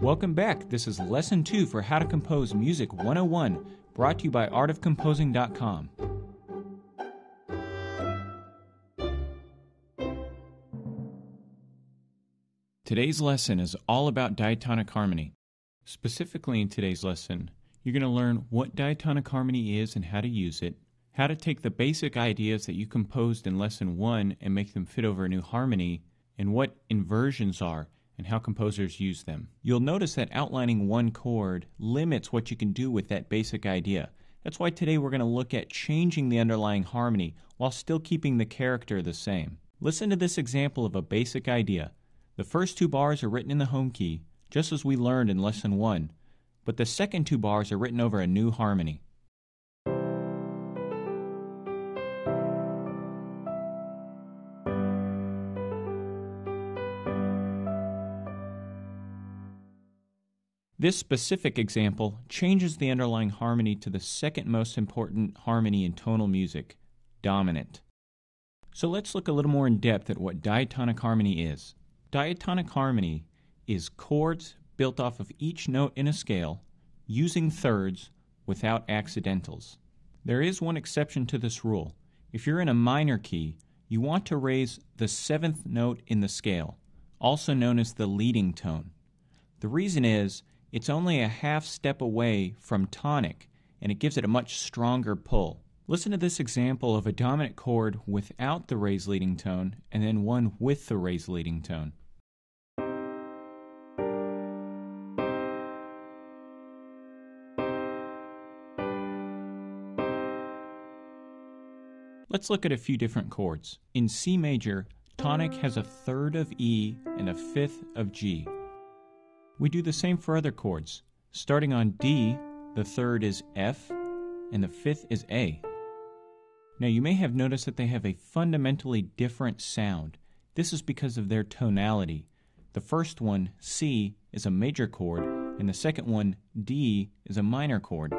Welcome back. This is Lesson 2 for How to Compose Music 101, brought to you by artofcomposing.com. Today's lesson is all about diatonic harmony. Specifically in today's lesson, you're going to learn what diatonic harmony is and how to use it, how to take the basic ideas that you composed in Lesson 1 and make them fit over a new harmony, and what inversions are and how composers use them. You'll notice that outlining one chord limits what you can do with that basic idea. That's why today we're going to look at changing the underlying harmony while still keeping the character the same. Listen to this example of a basic idea. The first two bars are written in the home key, just as we learned in Lesson 1, but the second two bars are written over a new harmony. This specific example changes the underlying harmony to the second most important harmony in tonal music, dominant. So let's look a little more in depth at what diatonic harmony is. Diatonic harmony is chords built off of each note in a scale, using thirds without accidentals. There is one exception to this rule. If you're in a minor key, you want to raise the seventh note in the scale, also known as the leading tone. The reason is, it's only a half step away from tonic, and it gives it a much stronger pull. Listen to this example of a dominant chord without the raised leading tone, and then one with the raised leading tone. Let's look at a few different chords. In C major, tonic has a third of E and a fifth of G. We do the same for other chords. Starting on D, the third is F, and the fifth is A. Now you may have noticed that they have a fundamentally different sound. This is because of their tonality. The first one, C, is a major chord, and the second one, D, is a minor chord.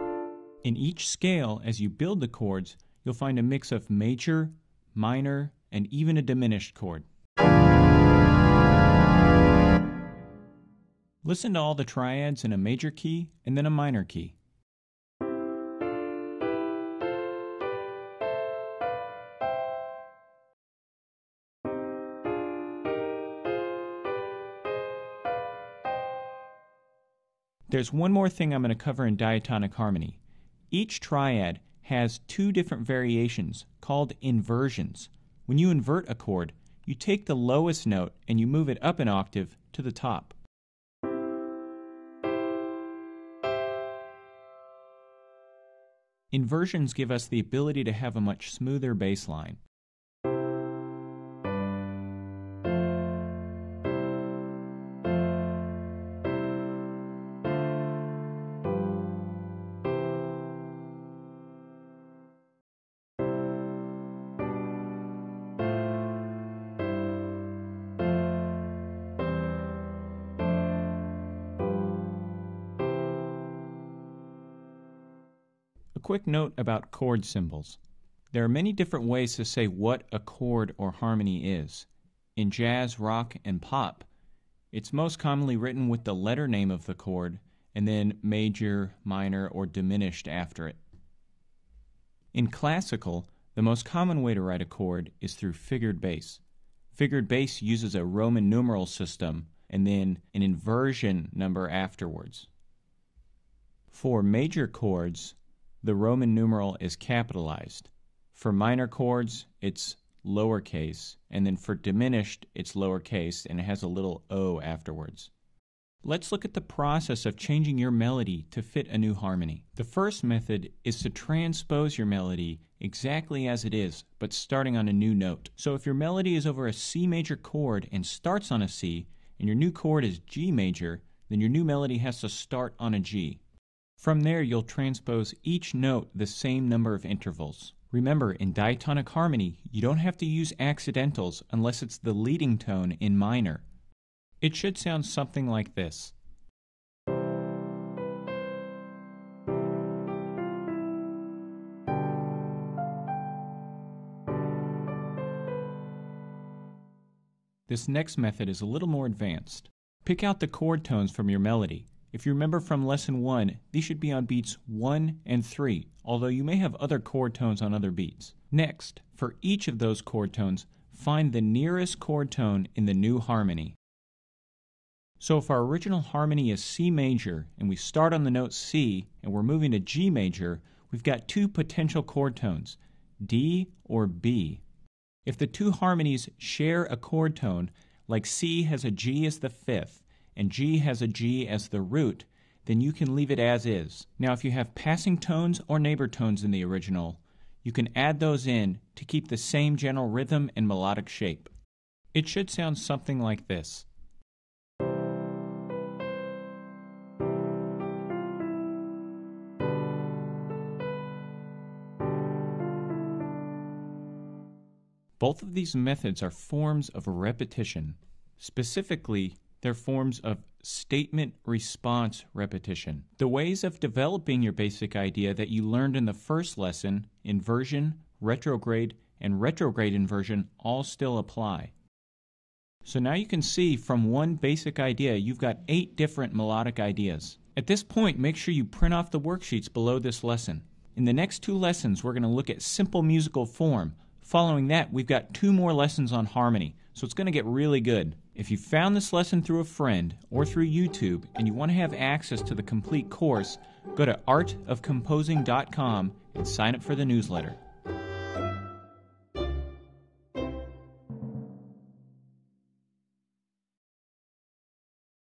In each scale, as you build the chords, you'll find a mix of major, minor, and even a diminished chord. Listen to all the triads in a major key and then a minor key. There's one more thing I'm going to cover in diatonic harmony. Each triad has two different variations called inversions. When you invert a chord, you take the lowest note and you move it up an octave to the top. Inversions give us the ability to have a much smoother bass line. A quick note about chord symbols. There are many different ways to say what a chord or harmony is. In jazz, rock, and pop, it's most commonly written with the letter name of the chord and then major, minor, or diminished after it. In classical, the most common way to write a chord is through figured bass. Figured bass uses a Roman numeral system and then an inversion number afterwards. For major chords, the Roman numeral is capitalized. For minor chords, it's lowercase, and then for diminished, it's lowercase, and it has a little O afterwards. Let's look at the process of changing your melody to fit a new harmony. The first method is to transpose your melody exactly as it is, but starting on a new note. So if your melody is over a C major chord and starts on a C, and your new chord is G major, then your new melody has to start on a G. From there, you'll transpose each note the same number of intervals. Remember, in diatonic harmony, you don't have to use accidentals unless it's the leading tone in minor. It should sound something like this. This next method is a little more advanced. Pick out the chord tones from your melody. If you remember from Lesson 1, these should be on beats 1 and 3, although you may have other chord tones on other beats. Next, for each of those chord tones, find the nearest chord tone in the new harmony. So if our original harmony is C major, and we start on the note C, and we're moving to G major, we've got two potential chord tones, D or B. If the two harmonies share a chord tone, like C has a G as the fifth, and G has a G as the root, then you can leave it as is. Now if you have passing tones or neighbor tones in the original, you can add those in to keep the same general rhythm and melodic shape. It should sound something like this. Both of these methods are forms of repetition. Specifically, they're forms of statement-response repetition. The ways of developing your basic idea that you learned in the first lesson, inversion, retrograde, and retrograde inversion, all still apply. So now you can see from one basic idea, you've got 8 different melodic ideas. At this point, make sure you print off the worksheets below this lesson. In the next 2 lessons, we're going to look at simple musical form. Following that, we've got 2 more lessons on harmony, so it's going to get really good. If you found this lesson through a friend or through YouTube and you want to have access to the complete course, go to artofcomposing.com and sign up for the newsletter.